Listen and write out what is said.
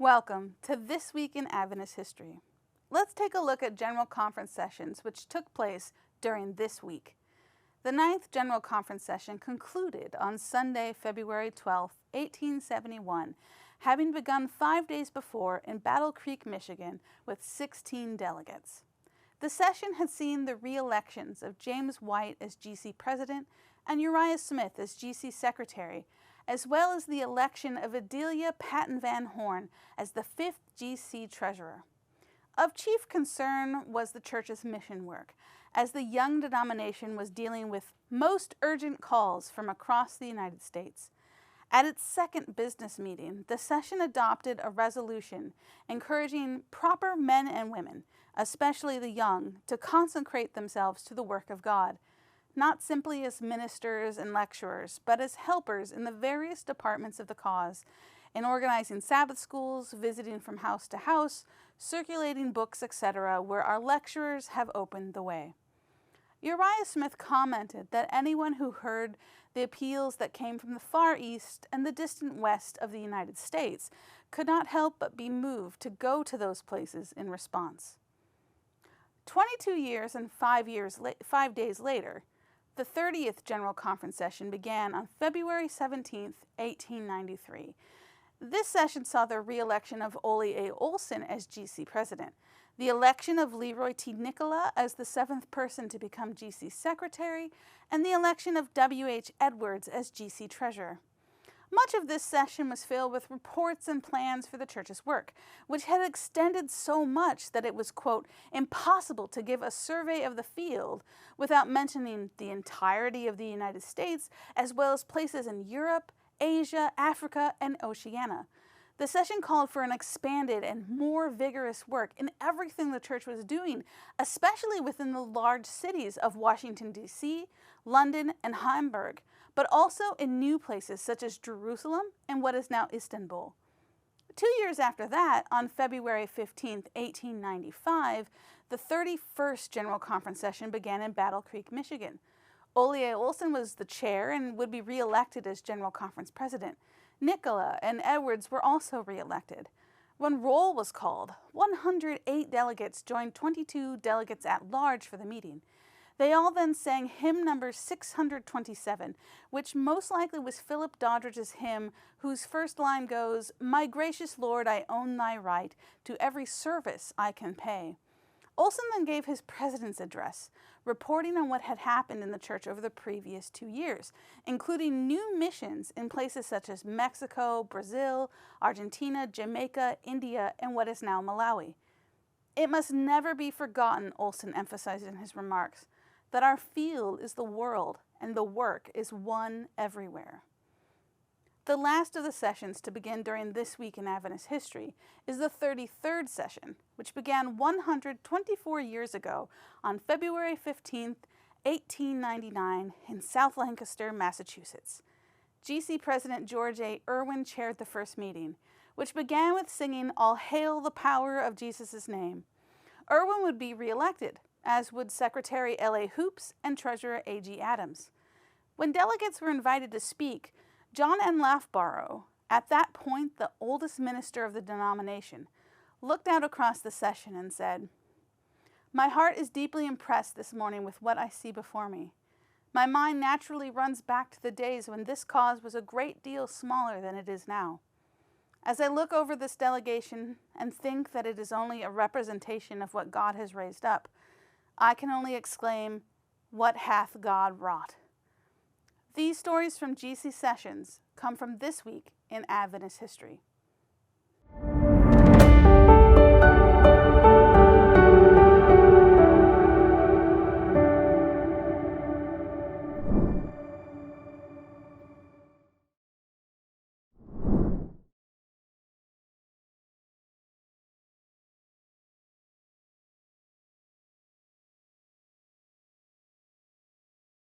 Welcome to This Week in Adventist History. Let's take a look at General Conference sessions which took place during this week. The Ninth General Conference session concluded on Sunday, February 12, 1871, having begun 5 days before in Battle Creek, Michigan, with 16 delegates. The session had seen the re-elections of James White as GC President and Uriah Smith as GC Secretary, as well as the election of Adelia Patton Van Horn as the 5th GC Treasurer. Of chief concern was the church's mission work, as the young denomination was dealing with most urgent calls from across the United States. At its second business meeting, the session adopted a resolution encouraging proper men and women, especially the young, to consecrate themselves to the work of God, not simply as ministers and lecturers, but as helpers in the various departments of the cause, in organizing Sabbath schools, visiting from house to house, circulating books, etc., where our lecturers have opened the way. Uriah Smith commented that anyone who heard the appeals that came from the far east and the distant west of the United States could not help but be moved to go to those places in response. 22 years and 5 days later, the 30th General Conference session began on February 17, 1893. This session saw the re-election of Ole A. Olson as GC President, the election of Leroy T. Nicola as the 7th person to become GC Secretary, and the election of W. H. Edwards as GC Treasurer. Much of this session was filled with reports and plans for the church's work, which had extended so much that it was, quote, impossible to give a survey of the field without mentioning the entirety of the United States, as well as places in Europe, Asia, Africa, and Oceania. The session called for an expanded and more vigorous work in everything the church was doing, especially within the large cities of Washington, D.C., London, and Hamburg, but also in new places such as Jerusalem and what is now Istanbul. 2 years after that, on February 15, 1895, the 31st General Conference session began in Battle Creek, Michigan. Ole A. Olson was the chair and would be re-elected as General Conference President. Nicola and Edwards were also re-elected. When roll was called, 108 delegates joined 22 delegates at large for the meeting. They all then sang hymn number 627, which most likely was Philip Doddridge's hymn, whose first line goes, "My gracious Lord, I own thy right to every service I can pay." Olson then gave his president's address, reporting on what had happened in the church over the previous 2 years, including new missions in places such as Mexico, Brazil, Argentina, Jamaica, India, and what is now Malawi. It must never be forgotten, Olson emphasized in his remarks, that our field is the world and the work is one everywhere. The last of the sessions to begin during this week in Adventist history is the 33rd session, which began 124 years ago on February 15, 1899 in South Lancaster, Massachusetts. GC President George A. Irwin chaired the first meeting, which began with singing "All Hail the Power of Jesus' Name." Irwin would be re-elected, as would Secretary L.A. Hoops and Treasurer A.G. Adams. When delegates were invited to speak, John N. Laughborough, at that point the oldest minister of the denomination, looked out across the session and said, "My heart is deeply impressed this morning with what I see before me. My mind naturally runs back to the days when this cause was a great deal smaller than it is now. As I look over this delegation and think that it is only a representation of what God has raised up, I can only exclaim, 'What hath God wrought?'" These stories from GC sessions come from this week in Adventist history.